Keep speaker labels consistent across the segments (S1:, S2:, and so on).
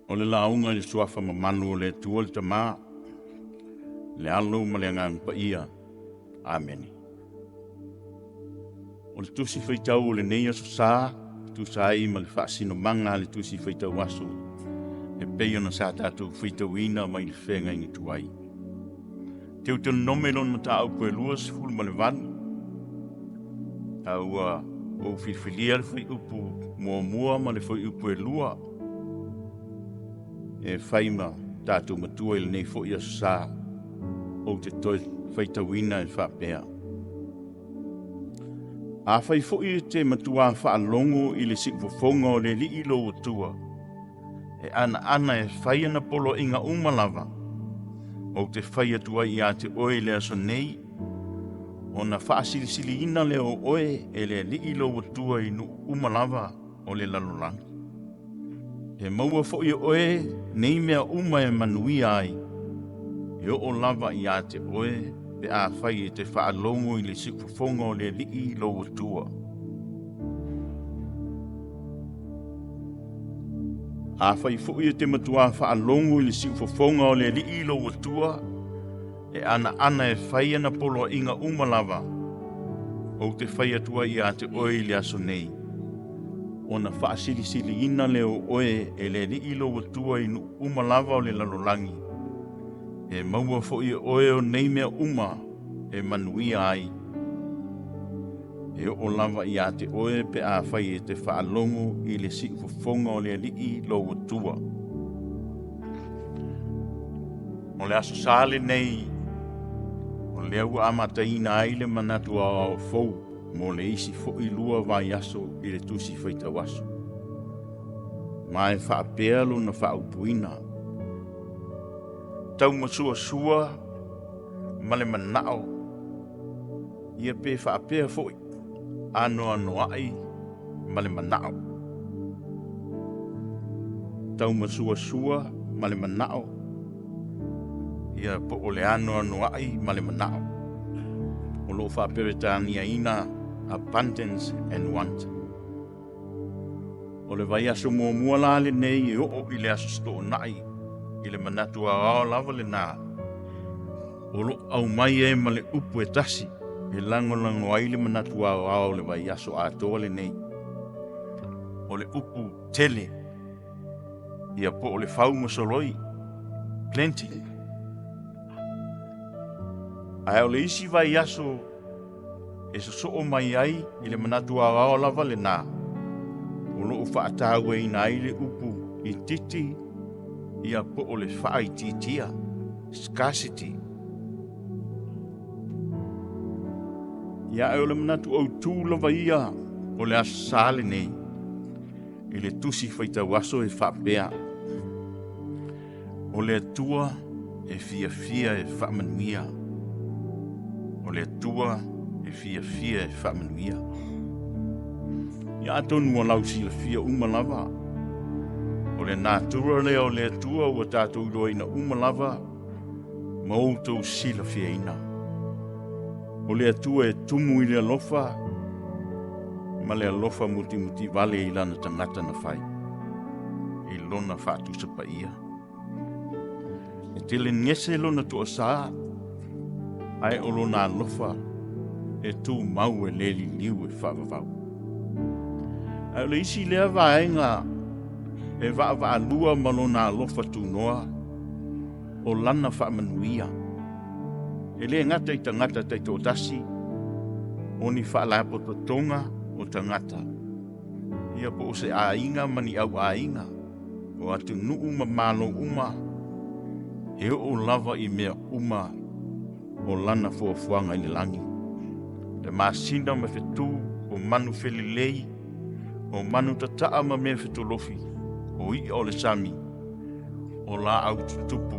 S1: O le launga le suafa ma manu o le tua le tamā, le alo ma le ngang pa ia. Amen. O le tusi whaitau o le neia so sā, tu sai ma le whaasino manga le tusi whaitau aso, e pei ona sa tātou whaitau ina mai le whenga ingi tuai. Teuteronome lon mata au koe lua sifuru ma le vanu. Aua o whiwhilia le whai upu mua ma le whai upu e lua. E whaima tātou matua ili nei fo ia sā o te toi whaitawina e whapea. A whai fo i te matua faalogo i le siufofoga o le lii lo atua. E anaana e whai ana poloaiga umalava o te whai atua i a te oe le aso nei. O na faasilisiliina le o oe e le lii lo atua i nu umalava o le lalolagi. E maua fo i oe nei mea uma e manuia ai. E o lava i a te oe pe a whai e te faalogo i le siufofoga o le lii lo atua. A whai fo i te matua faalogo i le siufofoga o le lii lo atua. E anaana e whai ana poloaiga umalava o te whai atua i a te oe i le aso nei. O na faasilisiliina le o oe e le lii lo atua i nu umalava o le lalolagi. E maua fo i oe o nei mea uma e manuia ai. E o lava i a te oe pe a whai e te faalogo i le siufofoga o le lii lo atua. O le aso sale nei, o le au amataina ai le Manatu Aoao mo le isi fo i lua vaiaso i le tusi whaitau aso. Ma e whaapea lo na whaupuina. Taumasuasua ma le manao. Ia pe whaapea fo i ano ai ma le manao. Taumasuasua ma le manao. Ia po o le ano ai ma le manao. O lo whaapere tānia ina abundance and want. O le vaiaso mua la le nei e o i le aso sto nai i le Manatu Aoao lava le nā. O lo au mai e ma le upu e tasi e lango ai le Manatu Aoao le vaiaso atoa le nei. O le upu tele ia po o le whau masoloi plenty. Ai o le isi vaiaso e so mai ai i le Manatu Aoao lava le nā. O loo whaatau e ina i le upu i titi ia po o le whaai titia. Scarcity. Ia e o le Manatu Autu lava ia o le aso sale nei. I le tusi whaitau aso e whapea. O le atua e fiafia e whamanuia. O le atua e fiafia e whamanuia. Ia atonu o lau sila fia umalava. O le nātura lea o le atua ua tātou roa ina umalava ma outou sila fia ina. O le atua e tumu i le alofa ma le alofa muti vale i lana tangata na whai. I lona whātusa pa ia. E tele ngese lona tua sā ai o lona alofa e tū mau e leli liu e whaavavau. Ai o le isi lea vaenga e vaa lua ma lona alofa tū noa o lana whaamanuia. E le ngata i tangata tai tō tasi o ni whaalapo to tonga o tangata. Ia po o se ainga mani au ainga o atu nuu ma malo uma e o lava i mea uma o lana fuafuanga i langi. Le masina ma whetū o manu whelilei o manu tataa ma mea whetolofi o i o le sami o la au tutupu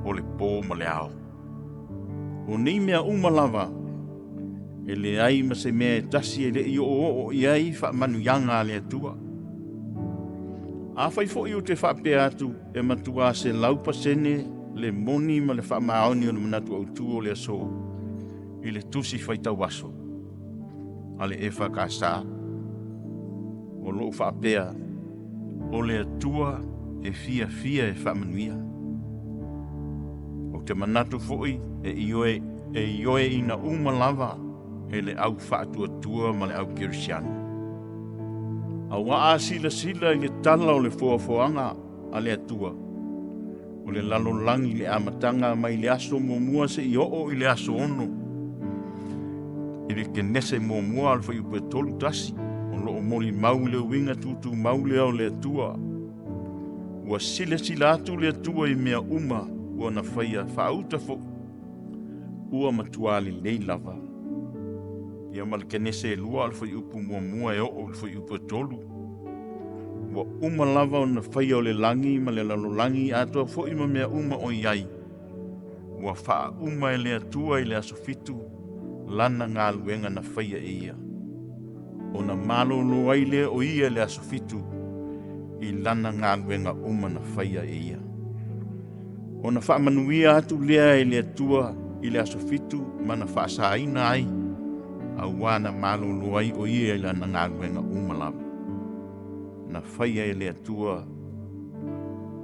S1: o le pō ma le ao. O nei mea uma lava e le ai ma se mea e tasi e le i o i ai wha manu yanga le atua. A whai fo i o te whapea atu e matua se laupa sene le moni ma le whamaoni o le Manatu Autu o le aso i le tusi whaitau aso. A le e whakasa o loo whapea o le atua e fiafia e whaamanuia. O te manatu fo'i e ioe ina uma lava e le au whaatuatua ma le au kirisiana. A waa sila i le tala o le fuafuanga a le atua. O le lalolagi le amatanga mai le aso muamua se i o'o i le aso ono. I le kenese muamua al whai upe tolu tasi. O loo moli mau le winga tutu mau le au le atua. Ua sila atu le atua i mea uma ua na whaia whaauta fo. Ua matua lei lava. Ia mal kenese e lua al whai upu muamua e o'o al whai upe tolu. Ua uma lava o na whaia o le langi ma le lalolagi atua fo ima mea uma o iai. Ua wha uma e le atua i le aso fitu lana ngā luenga na whaia e ia. O na malo lo ai le o ia le aso fitu i lana ngā luenga uma na whaia e ia. O na wha manuia atu lea e le atua i le aso fitu ma na wha saaina ai. A wana malo lo ai o ia i lana ngā luenga uma lava. Na whaia e le atua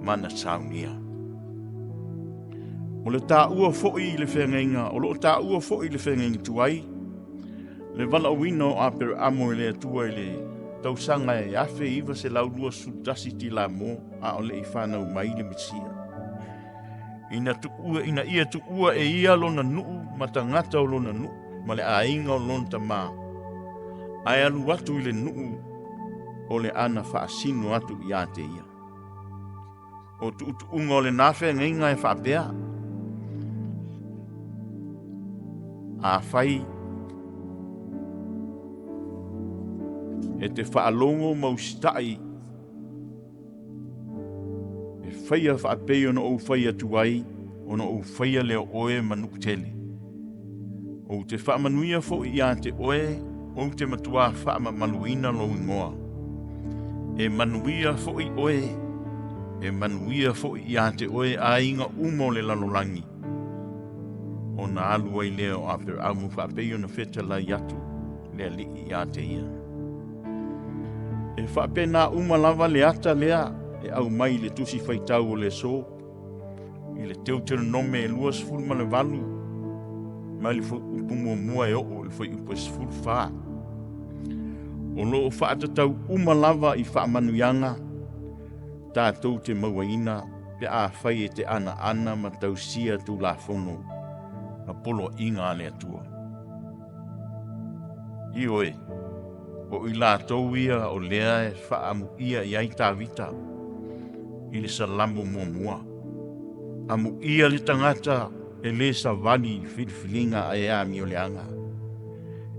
S1: mana saunia. O le tā ua fo'i i le whengenga, o lo tā ua fo'i i le whengenga tuai. Le wala wino a per amo i le atua i le tausanga e afe iwa se laulua sudasi ti la mo a o le i whanau mai le mitsia. Ina ia tukua e ia lona nuu matangata o lona nuu, ma le ainga o lona tamā. Ai alu atu i le nuu o le ana whaasino atu i ate ia. O tu unga o le nawhe ngenga e whaapea. Afai e te faalogo mausitai e whaia whaapei ona ou whaia tuai ona ou whaia leo oe manukutele. O te whaamanuia fo i a te oe o te matua whaamamaluina lo ingoa. E manuia fo i oe e manuia fo i a te oe a inga umo le lalolagi. O na alu ai leo a per amu whaapei ona whetala i atu lea li i a te ia. E whape nā uma lava le ata lea e au mai le tusi whaitau o le so. I le Teuteronome e 2:8 mai le upu mua e o'o le whai upu 4. O loo whaatatau uma lava i whaamanuianga tātou te mauaina pe a whai e te anaana ma tausia tu la fono na poloaiga le atua. I oe, o i lātou ia o lea e whaamuia i ai tāwita i le salamu muamua. Amuia le tangata e le savani whiliwhilinga a e ami o leanga.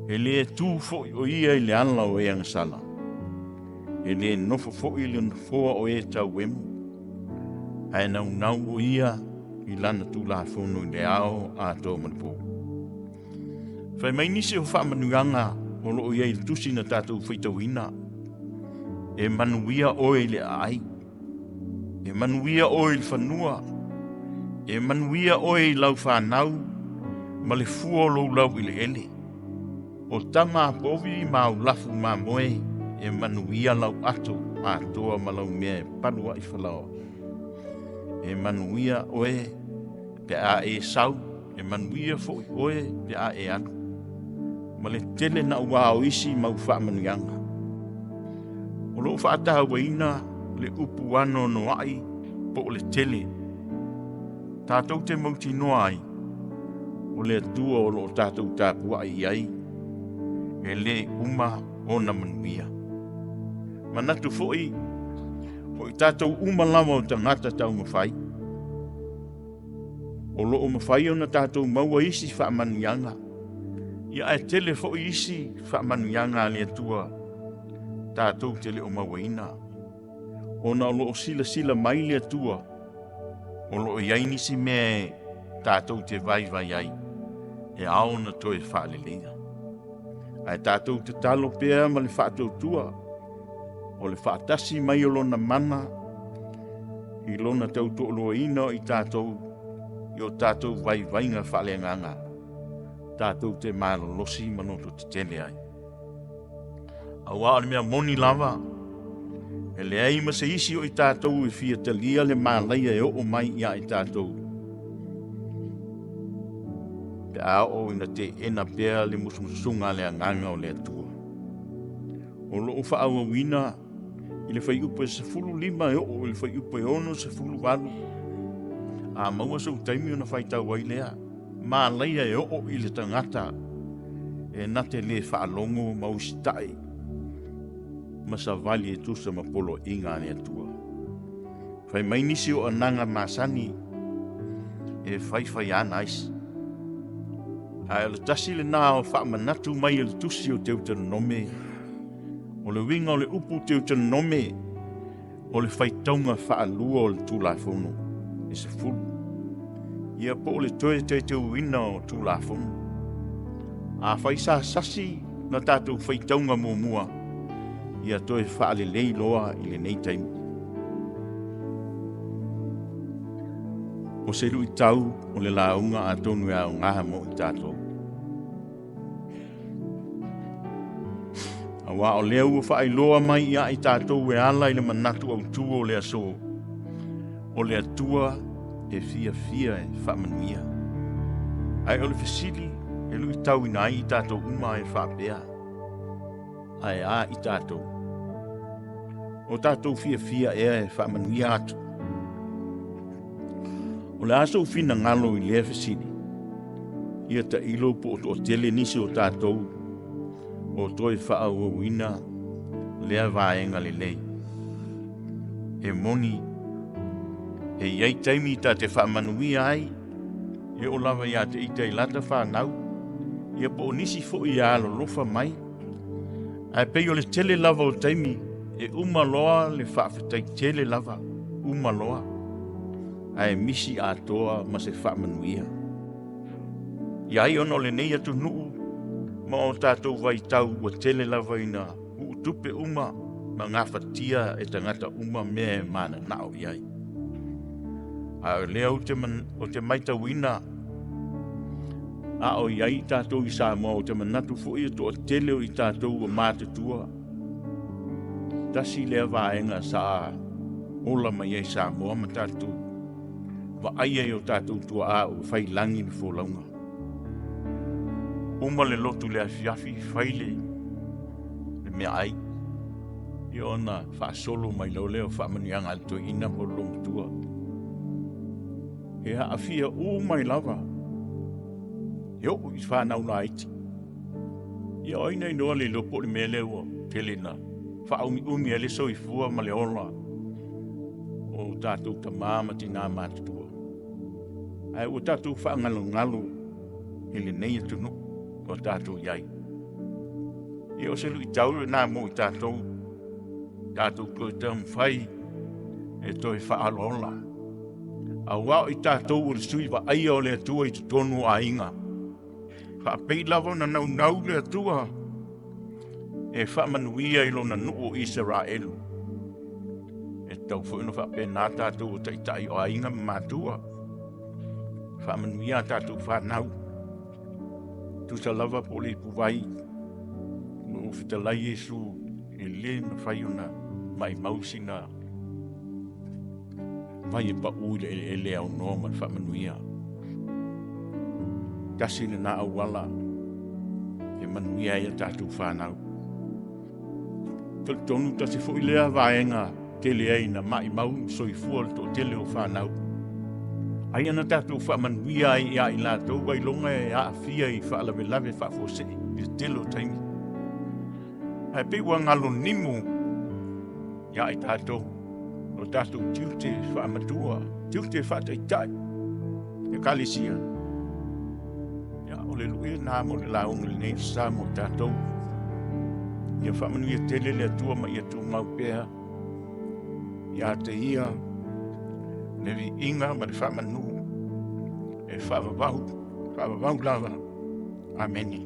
S1: E le tū fo'i o ia i le ala o e angasala. E le nofo fo'i le nfoa o e tau emu. Ae nau o ia i lana tū la whono i le ao a tō manipo. Whai mai nisi o whaamanuanga o loo ia i le tusi na tātou whaitauina. E manuia oe le ai. E manuia oe le whanua. E manuia oe i lau whanau. Ma le fua o lau i le ele. O tama povi ma u lafu ma moe. E manuia lau ato a toa ma lau mea e panua i whalao. E manuia oe pe a e sau. E manuia fo oe pe a e anu. Ma le tele na ua o isi ma u whaamanuianga. O loo whaataha waina le upu ano no ai po o le tele. Tātou te mauti noa ai. O le atua o loo tātou tāpua ai ai. E le uma o na manuia. Manatu fo'i. O i tātou uma lama o tangata tau mawhai. O loo mawhai o na tātou maua isi whaamanuianga. Ia e tele fo'i isi whaamanuianga le atua. Tātou te leo mawaina. O na loo sila mai le atua. O loo iai nisi mea tātou te vai ai. E ao na toi whaalelea. Ai tātou te talo pēr ma le whaatou tua. O le whaatasi mai o lona mana. I lona tau to'oloina i tātou. I o tātou vai ngā whaalenganga. Tātou te mālolosi manoto te tele ai. A wā le mea moni lava. E le ai ma se isi o I tātou e fia talia le mālaia e o mai ia I tātou. Pe a o ina te ena pea le musumusunga le anganga o le atua. O loo whaawawina I le whai upa se fulu lima e o le whai upa e ono se fulu walu. A maua sa utaimi o na whai tau ai lea. Mālaia e o I le tangata. E nate le faalogo mausitai. Masa vali e tusa ma poloaiga le atua. Fai mai nisi o ananga masani e fai ana ais. A le tasi le nā o whaamanatu mai le tusi o Teuteronome. O le winga o le upu Teuteronome. O le whaitaunga whaalua o le tūlafono. E se fulu. Ia po o le toe te uina o tūlafono. A whai sa sasi na tātou whaitaunga mua. Ia toe whaalelei loa I le nei taimu. O se rui tau o le launga a tonu au ngaha mo I tātou. A wā o leo whaailoa mai ia I tātou e ala I le Manatu Autu o le aso. O le atua e fiafia e whamanuia. Ai o le fesili e lui tau ina I tātou uma e whapea. Ai a I tātou. O tātou fiafia e whamanuia atu. O le aso fina ngalo I lea fesili. Ia ta ilo po o tele nisi o tātou. O toi whaawawina lea vaenga le lei. E moni. E iei taimi ta te whamanuia ai. E o lava ia te ita I lata whanau. Ia po o nisi fo I alo lofa mai. Ai pei o le tele lava o taimi. E umaloa le whaafetai tele lava. Umaloa. Ai misi atoa ma se whamanuia. Iai ono le nei atu nuu. Ma o tātou vai tau o tele lava ina. Tupe uma. Ma ngā whatia e tangata uma me mana nao iai. A lea o te maitawina. A o iai tātou I sa mo o te manatu fo I to o tele o I tātou o mātutua. Tasi lea vaenga sa ola mai ei sa moa ma tātou. Wa aia o tātou tua a o whai langi ni fōlaunga. Uma le lotu lea fiafi whaile le mea ai. I ona whaasolo mai lau leo whaamanianga alto ina mo longa tua. E haafia o mai lava. E o I whanau na iti. I oina inoa le lopo le mea leo tele na. Whaumi ele so I fua ma le ola. O tātou ta māma tina mātutua. Ai o tātou whaangalo I le nei atunu o tātou iai. I o se lui tauru nā mo I tātou. Tātou koe tamu whai e toi whaalola. A wao I tātou o le sui wa aia o le atua I te tonu a inga. Whaapei lava na nau le atua. E whamanuia I lona nuu o Israelu. E tau whuino whape nā tātou o taitai o a inga Matua. Whamanuia tātou whanau. Tusa lava po le puwai. Mo whitalai Jesu e le na whaiona mai mausina. Vai e pa ule e le au noma whamanuia. Tasi le nā awala. E manuia e tātou whanau. Tonu tasi fo I lea vaenga tele ai na mai mau soifua le to tele o whanau. Ai ana tātou whamanuia I a I lātou wai longa e a fia I whaalawe whaafose I tele o taimi. Hai pewa ngalo nimu ia I tātou. O tātou tiute whaamatua, tiute whaataitai. E kalisia. Ia o le lue nā mo le launga le nei sa mo tātou. Ia whamanuia tele le atua ma ia tu mau pēa. Ia te ia. Nevi inga ma le whamanu. E whavavau lava. Ameni.